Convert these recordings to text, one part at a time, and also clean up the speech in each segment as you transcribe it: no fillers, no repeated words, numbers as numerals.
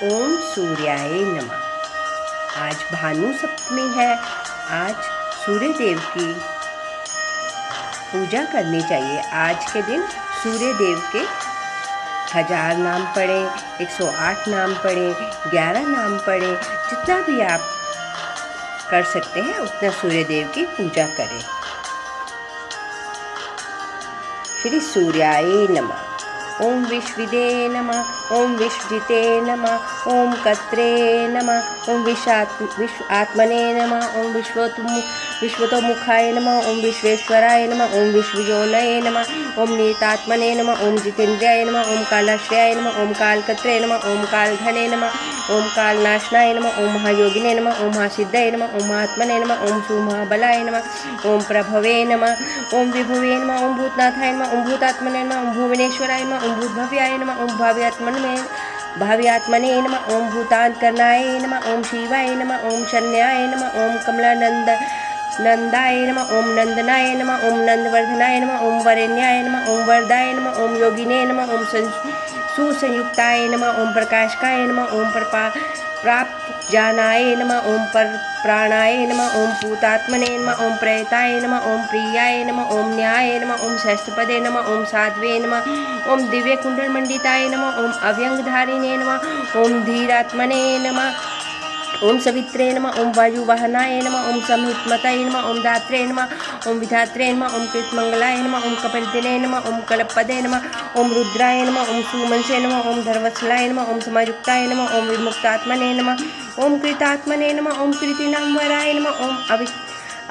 ओम सूर्याय नमः। आज भानु सप्तमी है। आज सूर्य देव की पूजा करनी चाहिए। आज के दिन सूर्य देव के 1000 नाम पढ़ें, 108 नाम पढ़ें, 11 नाम पढ़ें, जितना भी आप कर सकते हैं उतना सूर्य देव की पूजा करें। श्री सूर्याय नमः। ओम विश्वविदे नमः। ओम विश्वजिते नमः। ओम कत्रे नमः। ओम विश्व आत्मने नमः। ओम विश्वतोमुखाय नमः। ओम विश्वेश्वराय नमः। ओम विश्वयोनये नमः। ओम नीतात्मने नमः। ओम जितेन्द्रियाय नमः। ओम कालाश्रयाय नमः। ओम कालकत्रे नमः। ओम कालघने नमः। ओम कालनाशनाय नमः। ओम महायोगिने नमः। ओम महासिद्धये नमः। ओम महात्मने नमः। ओम सुमहाबलाय नमः। ओम प्रभवे नमः। ओम विभुवे नमः। ओम भूतनाथाय नमः। ओम भूतात्मने नमः। ओम भुवनेश्वराय नमः। ओम भूतभव्याय नमः। ओम भाव्यात्मने नमः। ओम भूतांतकरणाय नमः। ओम शिवाय नमः। ओम शरण्याय नमः। ओम नंदाय नमः। ओम नंदनाय नमः। ओम नंदवर्धनाय नमः। ओम वरेण्याय नमः। ओम वरदाय नमः। ओम योगिने नमः। ओम सुसंयुक्ताय नमः। ओम प्रकाशकाय नमः। ओम प्राप्त जानाय नमः। ओम प्राणाय नमः। ओम भूतात्मने नमः। ओम प्रेताय नमः। ओम प्रियाय नमः। ओम न्याय नमः। ओम सहस्त्रपदे नमः। ओम साध्वे नमः। ओम दिव्य कुंडल मंडिताय नमः। ओम अव्यंगधारिणे नमः। ओम धीरात्मने नमः। ओम सवित्रे नमः। ओम वायुवाहनाय नमः। ओम संहितमताय नमः। ओम दात्रे नमः। ओम विधात्रे नमः। ओम कृतमंगलाय नमः। ओम कपिलदिने नमः। ओम कलपदे नमः। ओम रुद्राय नमः। ओम सुमंसे नमः। ओम धर्मस्थलाय नमः। ओम समायुक्ताय नमः। ओम विमुक्तात्मने नमः। ओम कृतात्मने नमः। ओम कृतिनाम्बराय नमः। ओम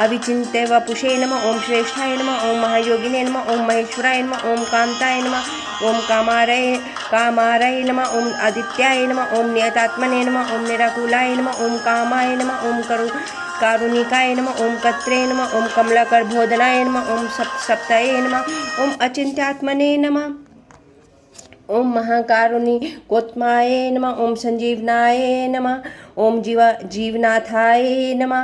अविचिन्त्य वपुषे नमः। ओम श्रेष्ठाय नमः। ओम महायोगिने नमः। ओम महेश्वराय नमः। ओम कांताय नमः। ओम कामारय नमः। ओम आदित्याय नमः। ओम नियतात्मने नमः। ओम निराकुलाय नमः। ओम कामाय नमः। ओम कारुणिकाय नमः। ओम कत्रे नमः। ओम कमलाकरबोधनाय नमः। ओम सप्तये नमः। ओम अचिन्त्यात्मने नमः। ओम महाकारुणिकोत्माय नमः। ओम संजीवनाय नमः। ओम जीवनाथाय नमः।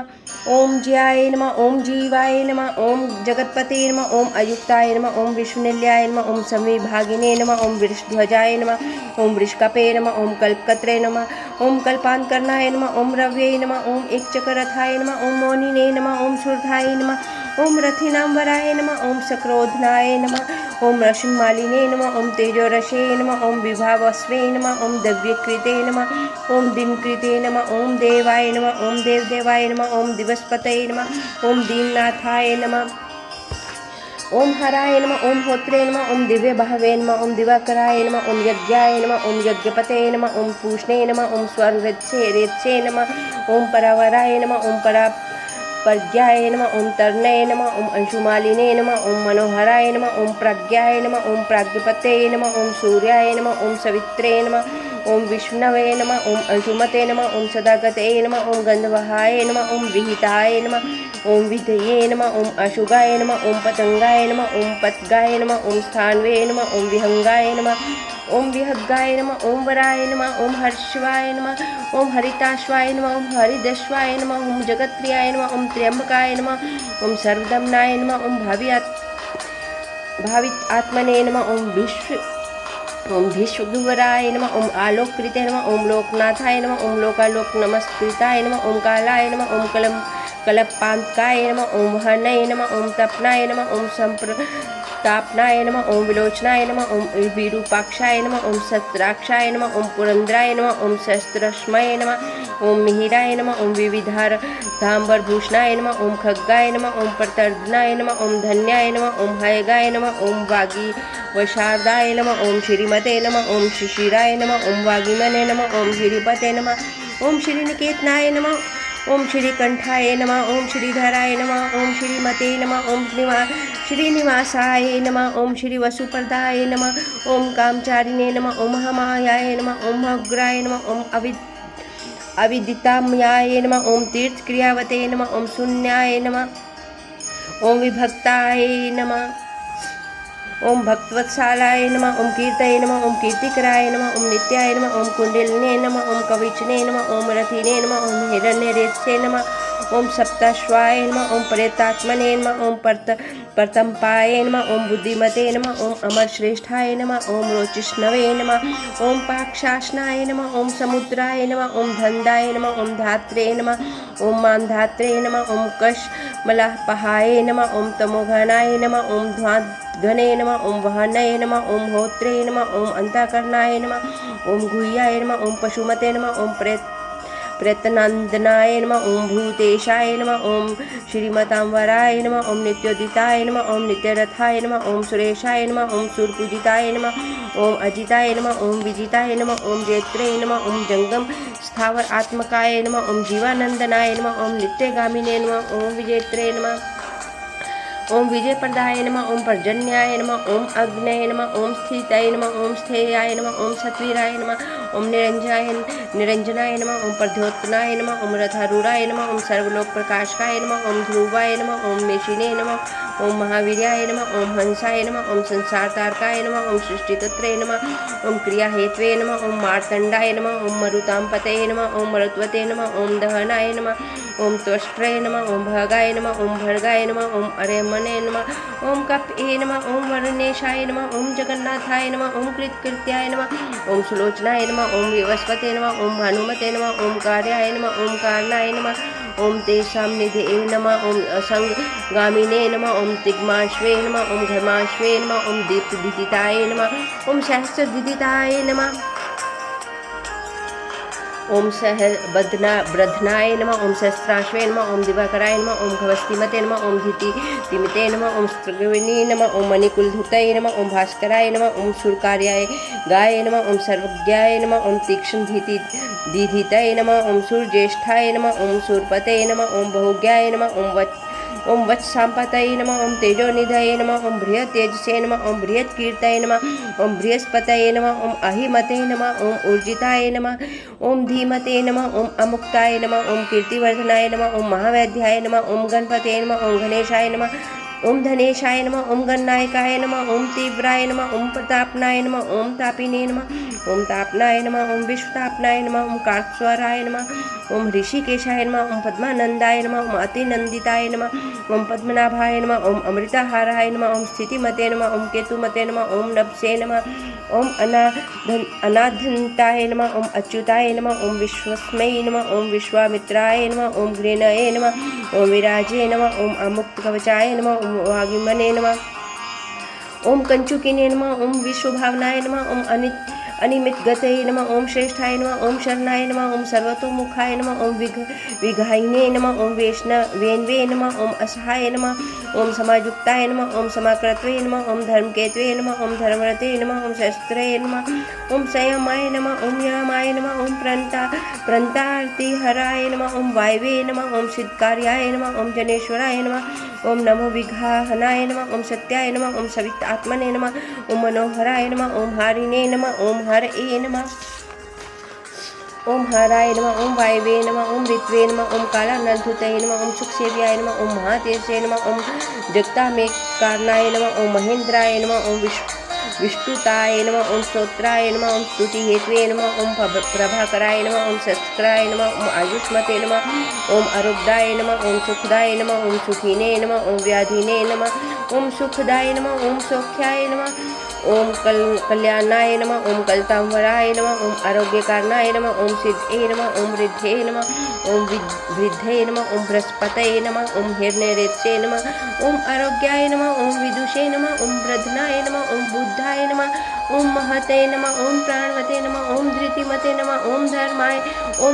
ओम ज्याय नमः। ओम जीवाय नमः। ओम जगतपते नमः। ओम अयुक्ताय नमः। ओम विष्णुनिलयाय नमः। ओम संविभागिने नमः। ओम वृषध्वजाय नमः। ओम वृषकपे नमः। ओम कल्पकत्रे नमः। ओम कल्पांतकरणाय नमः। ओम रव्ये नमः। ओम एकचक्ररथाय नमः। ओम मोनिने नमः। ओम सुरथाय नमः। ओम रथिनांबराय नमः। ओम सक्रोधनाय नमः। ओम रश्मिमालिने नमः। ओम तेजोरसे नमः। ओम विभावस्वे नमः। ओम दिव्यकृते नमः। ओम दिनकृते नमः। ओम देवाय नमः। ओम देवदेवाय नमः। ओम दिवसपतये नमः। ओम दीननाथाय नमः। ओम हराय नमः। ओम होत्रे नमः। ओम दिव्य भावे नमः। ओम दिवाकराय नमः। ओम यज्ञाय नमः। ओम यज्ञपते नमः। ओम पूष्णे नमः। ओम स्वर्णरेत्से नमः। ओम परावराय नमः। ओम प्रज्ञाय नमः। ओम तर्णये नमः। ओम अंशुमालिने नमः। ओम मनोहराय नमः। ओम प्रज्ञाय नमः। ओम प्राज्ञपते नमः। ओम सूर्याय नमः। ओम सवित्रे नमः। ओम विष्णवे नमः। ओम अंशुमते नमः। ओम सदागते नमः। ओम गंधवहाय नमः। ओम विहिताय नमः। ओम विधये नमः। ओम अशुगाय नमः। ओम पतंगाय नमः। ओम पतगाय नमः। ओम स्थानवे नमः। ओम विहंगाय नमः। ओम विहगाय नमः। ओम वराय नमः। ओम हर्षवाय नमः। ओम हरिताश्वाय नमः। ओम हरिदश्वाय नमः। ओम जगत्प्रियाय नमः। ओम त्र्यंबकाय नमः। ओम सर्वदमनाय नमः। ओम भावित आत्मने नमः। ओम विश्वगुवराय नमः। ओम आलोककृते नमः। ओम लोकनाथाय नमः। ओम लोकालोक नमस्कृताय नमः। ओम कालाय नमः। ओम कलपांतकाय नमः। ओम हर्णये नमः। ओम तपनाय नमः। ओम संप्रतापनाय नमः। ओम विलोचनाय नमः। ओम विरूपाक्षाय नमः। ओम सत्राक्षाय नमः। ओम पुरंद्राय नमः। ओम शस्त्रश्मये नमः। ओम मिहिराय नमः। ओम विविधांबरभूषणाय नमः। ओम खग्गाय नमः। ओम प्रतर्दनाय नमः। ओम धन्याय नमः। ओम हयगाय नमः। ओम वागी वशारदाय नमः। ओम श्रीमते नमः। ओम शिशिराय नमः। ओम वागिमने नमः। ओम श्रीपते नमः। ओम श्रीनिकेतनाय नमः। ओम श्रीकंठाय नमः। ओम श्रीधराय नमः। ओम श्रीमते नमः। ओम श्रीनिवासाय नमः। ओम श्री वसुप्रदाय नमः। ओम कामचारिणे नमः। ओम महामायाय नमः। ओम अग्राय नमः। ओम अविदिताम्याय नमः। ओम तीर्थक्रियावते नमः। ओम शून्याय नमः। ओम विभक्ताय नमः। ओम भक्तवत्सालाय नमः। ओम कीर्तये नमः। ओम कीर्तिकराय नमः। ओम नित्याय नमः। ओम कुंडलिने नमः। ओम कविचने नमः। ओम रथिने नमः। ओम हिरण्यरेत्से नमः। ओम सप्ताश्वाय नमः ओम प्रेतात्मने नमः ओम परतंपाय नमः ओम बुद्धिमते नमः ओम अमरश्रेष्ठाय नमः ओम रोचिष्णवे नमः ओम पाक्षाशनाय नमः ओम समुद्राय नमः ओम धन्दाय नमः ओम धात्रे नमः ओम मानधात्रे नमः ओम कशमलपहाय नमः ओम तमोघनाय नमः ओम ध्वाघने नमः ओम वहनये नमः ओम होत्रे नमः ओम अंतःकरणाय नमः ओम गुह्याय नमः ओम पशुमते नमः ओम प्रेतनंदनाय नमः ओम भूतेशाय नमः ओम श्रीमतांबराय नमः ओम नित्योदिताय नमः ओम नित्यरथाय नमः ओम सुरेशाय नमः ओम सूरपूजिताय नमः ओम अजिताय नमः ओम विजिताय नमः ओम जैत्रे नमः ओम जंगम स्थावर आत्मकाय नमः ओम जीवानंदनाय नमः ओम नित्यगामिने नमः ओम विजेत्रे नमः ओम विजयप्रदाय नमः ओम पर्जन्याय नमः ओम अग्नये नमः ओम स्थिताय नमः ओम स्थेयाय नमः ओम सत्वीराय नमः ओम निरंजनाय नमः ओम प्रद्योत्नाय नमः ओम रथारूढ़ाय नमः ओम सर्वलोक प्रकाशकाय नमः ओम ध्रुवाय नमः ओम मेशिने नमः ओम महावीर्याय नमः ओम हंसाय नमः ओम संसार तारकाय नमः ओम सृष्टितत्रे नमः ओम क्रियाहेत्वे नमः ओम मार्तंडाय नमः ओम मरुतांपतये नमः ओम मरुत्वते नमः ओम दहनाय नमः ओम त्वष्ट्रे नमः ओम भगाय नमः ओम भर्गाय नमः ओम अरेमने नमः ओम कपये नमः ओम वरुणेशाय नमः ओम जगन्नाथाय नमः ओम कृतकृत्याय नमः ओम सुलोचनाय नमः ओम विवस्वते नमः ओम भानुमते नमः ओम कार्याय नमः ओम कारणाय नमः ओम तेषां निधे नमः ओम असंगामिने नमः ओम तिग्माश्वे नमः ओम घर्माश्वे नमः ओम दीप्तदिदिताय नमः ओम सहस्रदिदिताय नमः ओम ब्रध्नाय नमः ओम सहस्राश्वे नमः ओम दिवाकराय नमः ओम घवस्तिमते नमः ओम धीतिमिते नमः ओम स्त्रविणी नमः ओम मणिकुलधुतये नमः ओम भास्कराय नमः ओम शूरकार्याय गाय नमः ओम सर्वज्ञाय नमः ओम तीक्ष्ण दीधितये नमः ओम सूर्यज्येष्ठाय नमः ओम सूरपतये नमः ओम बहुज्ञाय नमः ओम वत्सांपतये नमः ओम तेजोनिधये नमः ओम बृहत् तेजसे नमः ओम बृहत् कीर्तये नमः ओम बृहस्पतये नमः ओम अहिमते नमः ओम ऊर्जिताय नमः ओम धीमते नमः ओम अमुक्ताय नमः ओम कीर्तिवर्धनाय नमः ओम महावैद्याय नमः ओम गणपते नमः ओम गणेशाय नमः ओम धनेशाय नमः ओम गणनायकाय नमः ओम तीव्राय नमः ओम प्रतापनाय नमः ओम तापिने नमः ओम तापनाय नमः ओम विश्वतापनाय नमः ओम कार्त्स्वराय नमः ओम ऋषिकेशाय नमः ओम पद्मानंदाय नमः ओम अतिनंदिताय नमः ओम पद्मनाभाय नमः ओम अमृताहाराय नमः ओम स्थितिमते नमः ओम केतुमते नमः ओम नभसे नमः ओम अनाधन्ताय नमः ओम अच्युताय नमः ओम विश्वस्मये नमः ओम विश्वामित्राय नमः ओम घृणये नमः ओम विराजे नमः ओम अमुक्तकवचाय नमः ओम वागिमने नमः ओम कंचुकिने नमः ओम विश्वभावनाय नमः ओम अनिमित गतये नमः ओम श्रेष्ठाय नमः ओम शरणाय नमः ओम सर्वतोमुखाय नमः ओम विघायिने नमः ओम वेन्वे नमः ओम असहाय नमः ओम समायुक्ताय नमः ओम समाकृत्वे नमः ओम धर्मकेतवे नमः ओम धर्मरते नमः ओम शस्त्रे नमः ओम संयमाय नमः ओम यमाय नमः ओम प्रणतार्तिहराय नमः ओम वायवे नमः ओम सिद्धकार्याय नमः ओम जनेश्वराय नमः ओम नमो विघाहनाय नमः ओम सत्याय नमः ओम सवितात्मने नमः ओम मनोहराय नमः ओम हारिणे नमः ओम हरये नमः ओम हराय नमः ओम वायवे नमः ओम ऋत्वे नमः ओम कालानलधुतये नमः ओम सुखसेव्याय नमः ओम महातेजसे नमः ओम जगतामेकारणाय नमः ओम महेंद्राय नमः ओम विष्णुताय नमः ओम स्तोत्राय नमः ओम स्तुतिहेतवे नमः ओम प्रभाकराय नमः ओम शस्त्राय नमः ओम आयुष्मते नमः ओम आरोग्याय नमः ओम सुखदाय नमः ओम सुखिने नमः ओम व्याधिने नमः ओम सुखदाय नमः ओम सौख्याय नमः ओम कल्याणाय नमः ओम कलतांबराय नमः ओम आरोग्यकारणाय नमः ओम सिद्धे नमः ओम रिद्धे नमः ओम वृद्धे नमः ओम बृहस्पतये नमः ओम हिरण्यरेतसे नमः ओम आरोग्याय नमः ओम विदुषे नमः ओम वृद्धनाय नमः ओम बुद्धाय नमः ओम महते नमः ओम प्राणवते नमः ओम धृतिमते नमः ओम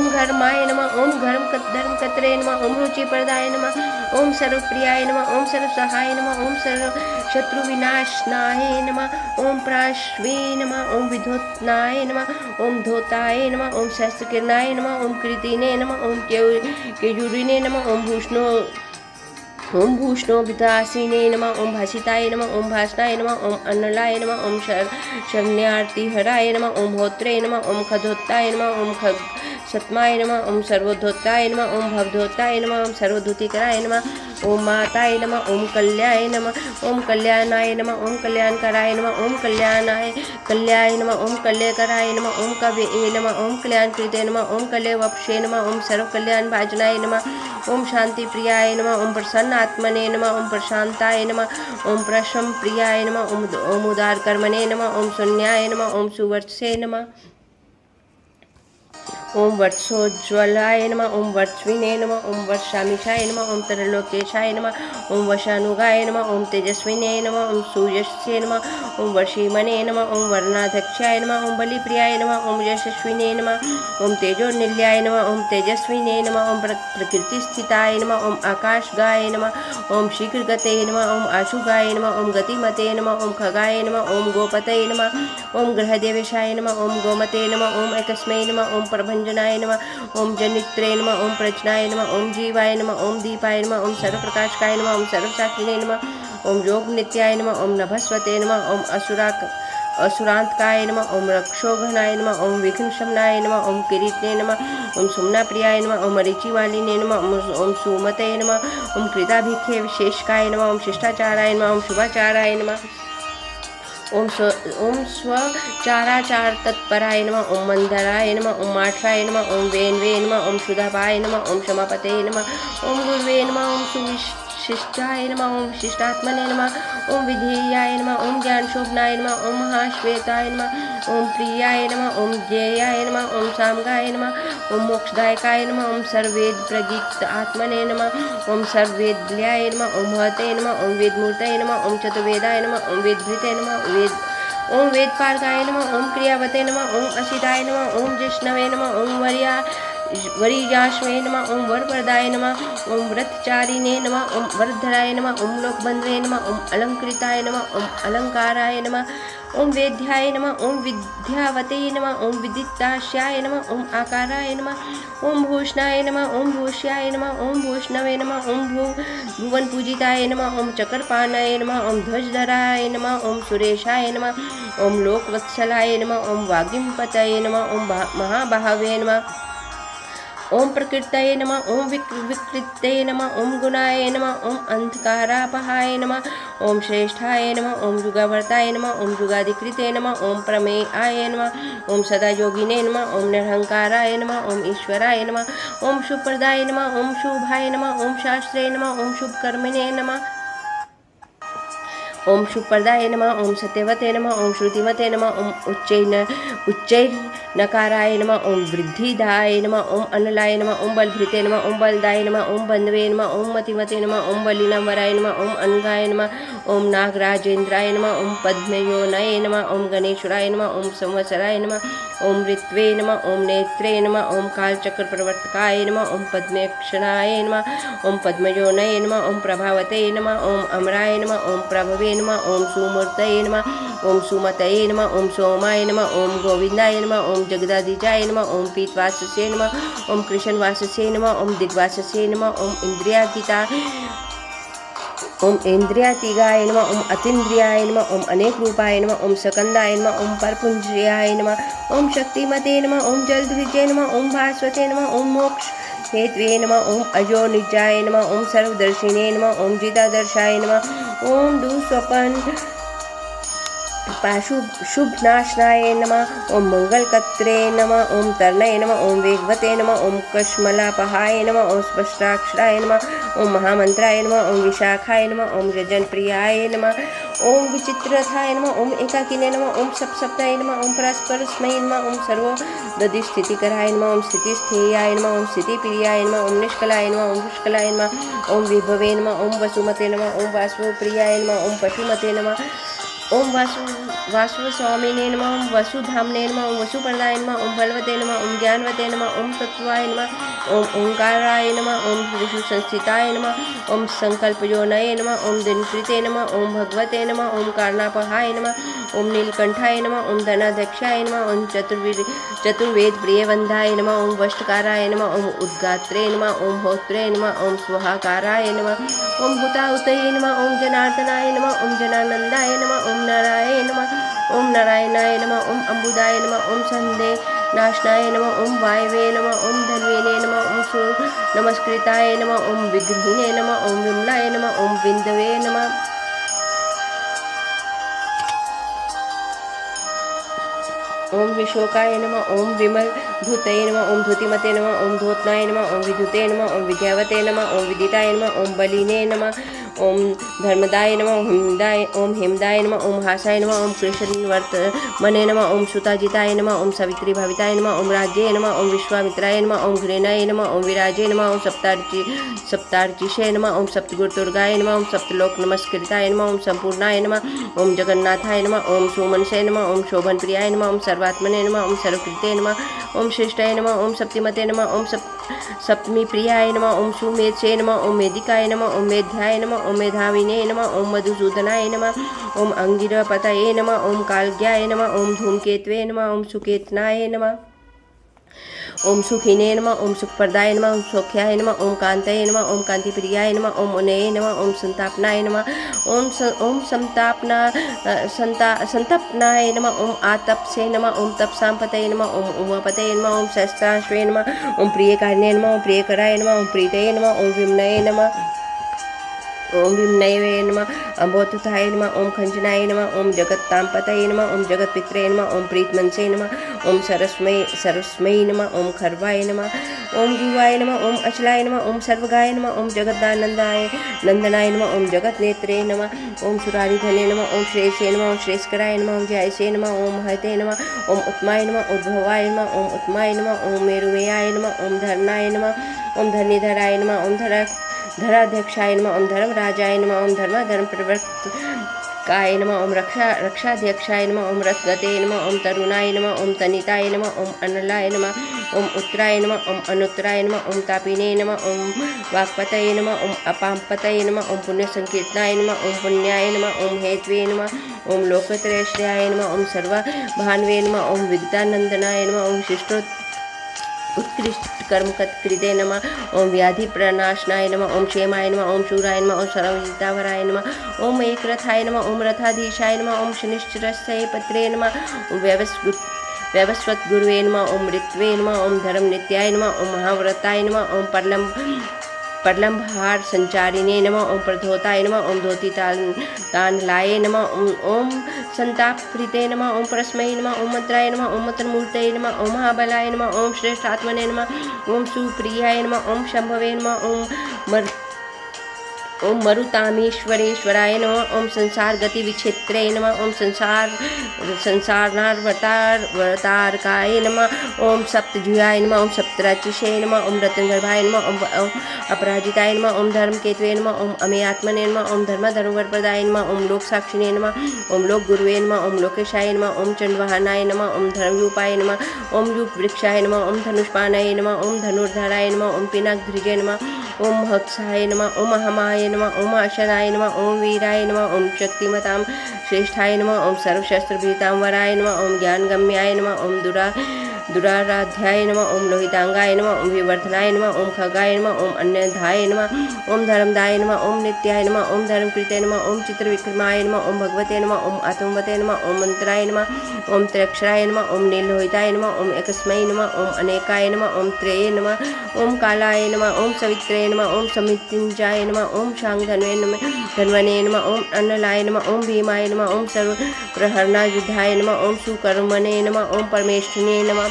घर्माय नमः ओम धर्मकत्रे नमः ओम रुचिप्रदाय नमः ओम सर्वप्रियाय नमः ओम सर्वसहाय नमः ओम सर्व शत्रुविनाशनाय नमः ओम प्राश्वे नमः ओम विधोत्नाय नमः ओम धोताय नमः ओम शस्त्रकिरणाय नमः ओम कृतिने नमः ओम केजुरिने नमः ओम भूषणो विदासीने नमः ओम भाषिताय नमः ओम भाषणाय नमः ओम अन्नलाय नमः ओम शरण्यार्तिहराय नमः ओम होत्रे नमः ओम खदोत्ताय नमः ओम सत्माय नमः। ओम सर्वोद्धताय नमः। ओम भवदोताय नमः। ओम सर्वधूतिकराय नमः। ओम माताय नमः। ओम कल्याय नमः। ओम कल्याणाय नमः। ओम कल्याणकराय नमः। ओम कल्याय नमः। ओम कल्याणकराय नमः। ओम कवये नमः। ओम कल्याणकृते नमः। ओम कल्यावक्षे नमः। ओम सर्वकल्याण भाजनाय नमः। ओम शांति प्रियाय नमः। ओम प्रसन्न आत्मने नमः। ओम प्रशांताय नमः। ओम प्रशम प्रियाय नमः। ओम उदार कर्मणे नमः। ओम शून्याय नमः। ओम सुवर्चे नमः। ओम वर्षोज्ज्वलाय नमः। ओम वर्षविने नमः। ओम वर्षामीशाय नमः। ओम तरलोकेशाय नमः। ओम वशानुगाय नमः। ओम तेजस्विने नमः। ओम सूर्यस्य नमः। ओम वर्षीमणे नमः। ओम वर्णाध्यक्षाय नमः। ओम बलिप्रियाय नमः। ओम यशस्विने नमः। ओम तेजोनिल्याय नमः। ओम तेजस्विने नमः। ओम प्रकृतिस्थिताय नमः। ओम आकाशगाय नमः। ओम शीघ्रगते नमः। ओम आशुगाय नमः। ओम गतिमते नमः। ओम खगाय नमः। ओम गोपतये नमः। ओम ग्रहदेवेशाय नमः। ओम गोमते नमः। ओम एकस्मै नमः। ओम प्रभंजनाय नमः। ओम जनित्रे नमः। ओम प्रज्ञाय नमः। ओम जीवाय नमः। ओम दीपाय नमः। ओम सर्वप्रकाशकाय नमः। ओम सर्वसाक्षिणे नमः। ओम योगनित्याय नमः। ओम नभस्वते नमः। ओम असुरांतकाय नमः। ओम रक्षोघनाय नमः। ओम विघ्नशमनाय नमः। ओम किरीटने नमः। ओम सुम्नाप्रियाय नमः। ओम ऋचिमालिने नमः। ओम सुमते नमः। ओम कृताभिखे विशेषकाय नमः। ओम शिष्टाचाराय नमः। ओम शुभाचाराय नमः। ओम स्वचाराचार तत्पराय नमः। ओम मंदराय नमः। ओम माठराय नमः। ओम वेन्वे नमः। ओम शुधापाय नमः। ओम क्षमापते नमः। ओम गुरुवे नमः। ओम सुविशिष्टाय नमः। ओम विशिष्टात्मने नमः। ओम विधेयाय नमः। ओम ज्ञानशोभनाय नमः। ओम महाश्वेताय नमः। ओम प्रियाय नमः। ओम ज्ञेयाय नमः। ओम सामगाय नमः। ओम मोक्षदायकाय नमः। ओम सर्वेद प्रगीत आत्मने नमः। ओम सर्वेद्याय नमः। ओम महते नमः। ओम वेदमूर्तये नमः। ओम चतुर्वेदाय नमः। ओम वेदभृते नमः। ओम वेदपारगाय नमः। ओम क्रियावते नमः। ओम असिताय नमः। ओम जिष्णवे नमः। ओम वरीजाश्वे नमः। ओम वरप्रदाय नमः। ओम व्रतचारिणे नमः। ओम वरधराय नमः। ओम लोकबंधवे नमः। ओम अलंकृताय नमः। ओम अलंकाराय नमः। ओम वेद्याय नमः। ओम विद्यावते नमः। ओम विदिताश्याय नमः। ओम आकाराय नमः। ओम भूषणाय नमः। ओम भूष्याय नमः। ओम भूषणवे नमः। ओम भुवन पूजिताय नमः। ओम चक्रपाणाय नमः। ओम ध्वजधराय नमः। ओम सुरेशाय नमः। ओम लोकवत्सलाय नमः। ओम वागिमपतये नमः। ओम महाबाहवे नमः। ओम प्रकृतये नमः। ओम विकृते नमः। ओम गुणाय नमः। ओम अंधकारापहाय नमः। ओम श्रेष्ठाय नमः। ओम युगावर्ताय नमः। ओम युगाधिकृते नमः। ओम प्रमेयाय नमः। ओम सदा योगिने नमः। ओम निरहंकाराय नमः। ओम ईश्वराय नमः। ओम शुभप्रदाय नमः। ओम शुभाय नमः। ओम शास्त्रे नमः। ओम शुभकर्मिणे नमः। ओम शुभप्रदाय नमः। ओम सत्यवते नमः। ओम श्रुतिमते नमः। ओम उच्चैर्नकाराय नमः। ओम वृद्धिदाय नमः। ओम अनलाय नमः। ओम बलभृते नमः। ओम बलदाय नमः। ओम बंधवे नमः। ओम मतिमते नमः। ओम बलिनम्बराय नमः। ओम अनगाय नमः। ओम नागराजेन्द्राय नमः। ओम पद्मयोनये नमः। ओम गणेश्वराय नमः। ओम संवत्सराय नमः। ओम ऋत्वे नमः। ओम नेत्रे नमः। ओम कालचक्र प्रवर्तकाय नमः। ओम पद्मेक्षणाय नमः। ओम पद्मयोनये नमः। ओम प्रभावते नमः। ओम अमराय नमः। ओम प्रभवे नमः। ओम सुमूर्तये नमः। ओम सुमतये नमः। ओम सोमाय नमः। ओम गोविंदाय नमः। ओम जगदादिजाय नमः। ओम पीतवाससे नमः। ओम कृष्णवाससे नमः। ओम दिग्वाससे नमः। ओम इंद्रियातीता ओम इंद्रियातिगाय नमः। ओम अतीन्द्रियाय नमः। ओम अनेक रूपाय नमः। ओम सकंदाय नमः। ओम परपुंज्रियाय नमः। ओम शक्तिमते नमः। ओम जलध्विजे नमः। ओम भास्वते नमः। ओम मोक्ष हेत्वे नमः। ओम अजोनिजाय नमः। ओम सर्वदर्शिने नमः। ओम जितादर्शाय नमः। ओम दुःस्वपन शुभनाशनाय नमः। ओम मंगलकर्त्रे नमः। ओम तरणये नमः। ओम वेगवते नमः। ओम कश्मलापहाय नमः। ओम स्पष्टाक्षराय नमः। ओम महामंत्राय नमः। ओम विशाखाय नमः। ओम गजनप्रियाय नमः। ओम विचित्रथाय नमः। ओम एकाकिने नमः। ओम सप्तये नमः। ओम परस्परस्मै नमः। ओम सर्वोदधिस्थितिकराय नमः। ओम स्थितिस्थेयाय नमः। ओम स्थितिप्रियाय नमः। ओम निष्कलाय नमः। ओम पुष्कलाय नमः। ओम विभवे नमः। ओम वसुमते नमः। ओम वासुप्रियाय नमः। ओम पशुमते नमः। ओम वासुस्वामिने नमः। ओम वसुधामने नमः। ओम वसुप्रदाय नमः। ओम बलवते नमः। ओम ज्ञानवते नमः। ओम तत्वाय नमः। ओम ओंकाराय नमः। ओम ऋषु संस्थिताय नमः। ओम संकल्पयोनये नमः। ओम दिनकृते नमः। ओम भगवते नमः। ओम कारणापहाय नमः। ओम नीलकंठाय नमः। ओम धनाध्यक्षाय नमः। ओम चतुर्वेद प्रियवंधाय नमः। ओम वष्टकाराय नमः। ओम उद्गात्रे नमः। ओम होत्रे नमः। ओम स्वाहाकाराय नमः। ओम हुताहुतये नमः। ओम जनार्दनाय नमः। ओम जनानंदाय नमः। ओम नारायणाय नमः। ओम नारायणाय नमः। ओम अम्बुदाय नमः। ओम नाशनाय नमः ओम वायवे नमः ओम धन्विने नमः ओम नमस्कृताय नमः ओम विग्रहिणे नमः ओम विमलाय नमः ओम बिंदवे नमः ओम विशोकाय नमः ओम विमल धूतये नमः ओम धूतिमते नमः ओम धोतनाय नमः ओम विद्युते नमः ओम विद्यावते नमः ओम विदिताय नमः ओम बलिने नमः ओम धर्मदाय नमः ओम हेमदाय नमः ओम हासाय नमः ओम कृष्णवर्तमने नमः ओम सुताजिताय नमः ओम सावित्री भाविताय नमः ओम राज्ये नमः ओम विश्वामित्राय नमः ओम घृणाय नमः ओम विराजे नमः ओम सप्तार्चिषे नमः ओम सप्तगुरुदुर्गाय नमः ओम सप्तलोक नमस्कृताय नमः ओम संपूर्णाय नमः ओम जगन्नाथाय नमः ओम सुमनसे नमः ओम शोभनप्रियाय नमः ओम सर्वात्मने नमः ओम सर्वकृते नमः ओम श्रेष्ठाय नमः ओम सप्तिमते नमः ओम सप्तमी प्रियाय नमः ओम सुमेधसे नमः ओम मेदिकाय नमः ओम मेध्याय नमः ओम मेधाविने नमः ओम मधुसूदनाय नमः ओम अंगिरपतये नमः ओम कालज्ञाय नमः ओम धूमकेतवे नमः ओम सुकेतनाय नमः ओम सुखिने नमः ओम सुखप्रदाय नमः ओम सौख्याय नमः ओम कांतये नमः ओम कांतिप्रियाय नमः ओम उनये नमः ओम संतापनाय नमः ओम संतापनाय नमः ओम आतपसे नमः ओम तपसांपतये नमः ओम उमापतये नमः ओम सहस्राश्वे नमः ओम प्रियकारिणे नमः ओम प्रियकराय नमः ओम प्रीतये नमः ओम विमनये नमः ओम विमनये नमः अम्बोतुताय नमः ओम खंजनाय नमः ओम जगत्तांपतये नमः ओम जगत्पित्रे नमः ओम प्रीतमनसे नमः ओम सरस्मयी नमः ओम खर्वाय नमः ओम जीवाय नमः ओम अचलाय नमः ओम सर्वगाय नमः ओम जगदानंदाय नंदनाय नमः ओम जगतनेत्रे नमः ओम सुरारिधने नमः ओम श्रेयसे नमः ओम श्रेयस्कराय नमः ओम जयसे नमः ओम महते नमः ओम उत्माय नमः उद्भवाय नमः ओम उत्माय नमः ओम मेरुमेयाय नमः ओम धरनाय नमः ओम धन्यधराय नमः ओम धराध्यक्षाय नमः ओम धर्मराजाय नमः ओम धर्म प्रवर्तकाय नमः ओम रक्षाध्यक्षाय नमः ओम रथगते नमः ओम तरुणाय नमः ओम तनिताय नमः ओम अनलाय नमः ओम उत्तराय नमः ओम अनुत्तराय नमः ओम तापिने नमः ओम वाक्पतये नमः ओम अपाम्पतये नमः ओम पुण्यसंकीर्तनाय नमः ओम पुण्याय नमः ओम हेत्वे नमः ओम लोकत्रयश्रयाय नमः ओम सर्वभान्वे नमः ओम विद्यानंदनाय नमः ओम शिष्टो उत्कृष्ट कर्मकृते नमः ओम व्याधि प्रणाशनाय नमः ओम क्षेमाय नमः ओम शूराय नमः ओम सर्वजितावराय नमः ओम एकरथाय नमः ओम रथाधीशाय नमः ओम शनिश्चरस्य पत्रे नमः ओम व्यवस्वत गुरुवे नमः ओम ऋत्वे नमः ओम धर्म नित्याय नमः ओम महाव्रताय नमः ओम प्रलंबहार संचारिणे नमः ओम प्रधोताय नमः ओम धोती तानलाय नमः ओम संतापप्रीते नमः ओम परस्मये नमः ओम मद्राय नमः ओम मंत्रमूर्तये नमः ओम महाबलाय नमः ओम श्रेष्ठात्मने नमः ओम सुप्रियाय नमः ओम शंभवे नमः ओम मरुतामेश्वरेश्वराय नमः ओम संसार गति विक्षेत्रे नमः ओम संसारनार्वतारकाय नमः ओम सप्तजुयाय नमः ओम सप्तराचिषे नमः ओम रत्नगर्भाय नमः ओम अपराजिताय नमः ओम धर्मकेतवे नमः ओम अमेयात्मने नमः ओम धर्मवरप्रदाय नमः ओम लोक साक्षिणे नमः ओम लोक गुरुवे नमः ओम लोकेशाय नमः ओम चंडवाहनाय नमः ओम धर्मरूपाय नमः ओम रूप वृक्षाय नमः ओम धनुष्पानाय नमः ओम धनुर्धराय नमः ओम पिनाकध्रिजे नमः ओम महोत्साय नमः ओम अहमाय नमः ओम अशनाय नमः ओम वीराय नमः ओम शक्तिमतां श्रेष्ठाय नमः ओम सर्वशस्त्रभीतां वराय नमः ओम ज्ञानगम्याय नमः ओम दुराराध्याय नमः ओम लोहितांगाय नमः ओम विवर्धनाय नमः ओम खगाय नमः ओम अन्यधाय नमः ओम धर्मदाय नमः ओम नित्याय नमः ओम धर्मकृते नमः ओम चित्रविक्रमाय नमः ओम भगवते नमः ओम आत्मवते नमः ओम मंत्राय नमः ओम त्रयक्षराय नमः ओम नीललोहिताय नमः ओम एकस्मै नमः ओम अनेकाय नमः ओम त्रये नमः ओम कालाय नमः ओम सवित्रे नमः ओम समितिंजाय नमः ओम शांगधन्वे नमः धन्वने नमः ओम अन्नलाय नमः ओम भीमाय नमः ओम सर्वप्रहरणायुधाय नमः ओम सुकर्मणे नमः ओम परमेष्ठिने नमः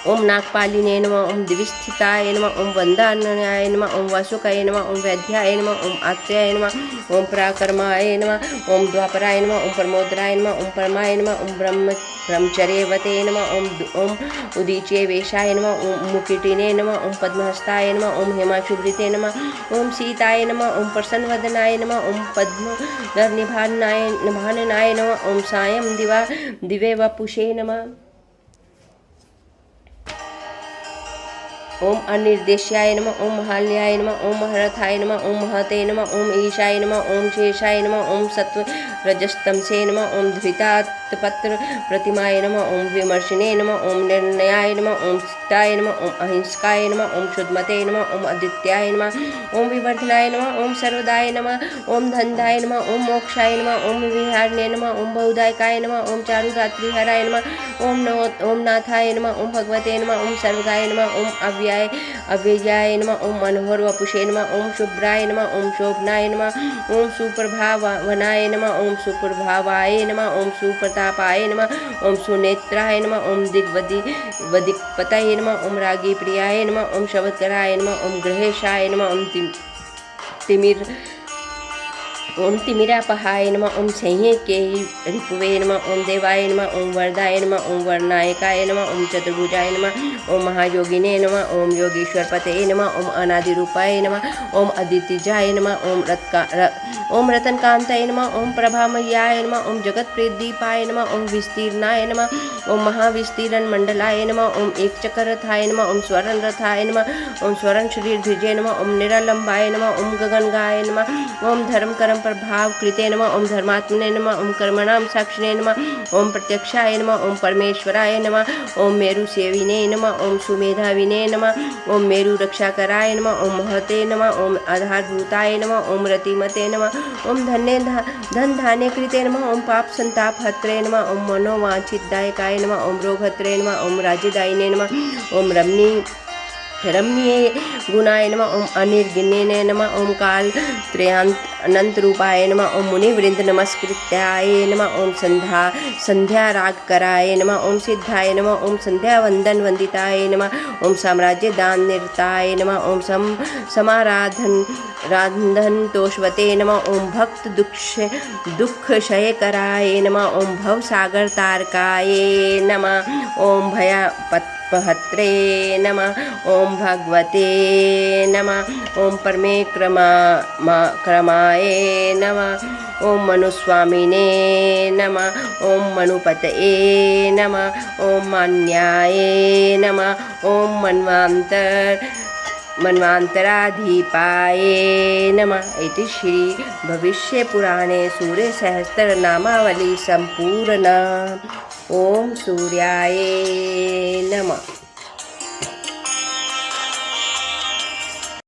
ओम नागपालिने नमः ओम दिविस्थिताय नमः ओम वंदान्याय नमः ओम वासुकाय नमः ओम वैद्याय नमः ओम आत्याय नमः ओम पराक्रमाय नमः ओम द्वापराय नमः ओम परमोदराय नमः ओम परमाय नमः ओम ब्रह्मचर्यवते नमः ओम उदीच्ये वेशाय नमः ओम मुकुटिने नमः ओम पद्महस्ताय नमः ओम हेमाशुभृते नमः ओम सीताय नमः ओम प्रसन्नवदनाय नमः ओम पद्मधरनिभाननाय नमः ओम सायं दिवे वपुषे नमः ओम अनिर्देश्याय नमः ओम महाल्याय नमः ओम महरथाय नमः ओम महते नमः ओम ईशाय नमः ओम शेषाय नमः ओम सत्वरजस्तमसे नमः ओम पुष्पपत्र प्रतिमाय नमः ओम विमर्शिने नमः ओम निर्णयाय नमः ओम स्थिताय नमः ओम अहिंसकाय नमः ओम शुद्धमते नमः ओम आदित्याय नमः ओम विवर्धनाय नमः ओम सर्वदाय नमः ओम धनदाय नमः ओम मोक्षाय नमः ओम विहारणे नमः ओम बहुदायकाय नमः ओम चारुरात्रिहराय नमः ओम नाथाय नमः ओम भगवते नमः ओम सर्वगाय नमः ओम अव्ययाय नमः ओम मनोहर वपुषे नमः ओम शुभ्राय नमः ओम शोभनाय नमः ओम सुप्रभावनाय नमः ओम सुप्रभावाय नमः ओम सुप्रतापाय नमः ओम सुनेत्राय नमः ओम दिग्वदिक्पतये नमः ओम रागी प्रियाय नमः ओम शबदकराय नमः ओम ग्रहेशाय नमः ओम तिमिरापहाय नमः ओम सह्ये के रिपुवे नमः ओम देवाय नमः ओम वरदाय नमः ओम वरनायकाय नमः ओम चतुर्भुजाय नमः ओम महायोगिने नमः ओम योगेश्वर पतये नमः ओम अनादिरूपाय नमः ओम अदितिजाय नमः ओम रतनकांताय नमः ओम प्रभामयाय नमः ओम जगत्प्रीदीपाय नमः ओम विस्तीर्णाय नमः ओम महाविस्तीर्ण मंडलाय नमः ओम एक चक्ररथाय नमः ओम स्वर्ण रथाय नमः ओम स्वर्ण शरीरध्वजे नमः ओम निरालंबाय नमः ओम गगनगाय नमः ओम धर्म कर्म प्रभाव कृते नमः ओम धर्मात्मने नमः ओम कर्मणां साक्षिणे नमः ओम प्रत्यक्षाय नमः ओम परमेश्वराय नमः ओम मेरु सेविने नमः ओम सुमेधाविने नमः ओम मेरु रक्षाकराय नमः ओम महते नमः ओम आधारभूताय नमः ओम रतिमते नमः ओम धन धान्य कृते नमः ओम पाप संताप हत्रे नमः ओम मनोवांछितदायकाय नमः ओम रोगहत्रे नमः ओम राज्यदायिने नमः ओम रम्ये गुणाय नमः ओम अनिर्गिण्यने नमः ओम काल त्रयान्त अनंत रूपाय नमः ओम मुनिवृंद नमस्कृत्याय नमः ओम संध्या राग कराय नमः ओम सिद्धाय नमः ओम संध्या वंदन वंदिताय नमः ओम साम्राज्य दान निरताय नमः ओम समाराधन तोषवते नमः ओम भक्त दुख क्षय कराय नमः ओम भवसागर तारकाय नमः ओम भयापहत्रे नमः ओम भगवते नमः ओम परमे क्रमाय नमः ओम मनुस्वामिने नमः ओम मनुपतये नमः ओम मान्याय नमः ओम मन्वान्तराधिपाय नमः। इति श्री भविष्यपुराणे सूर्यसहस्रनामावली सम्पूर्णा। ओम सूर्याय नमः।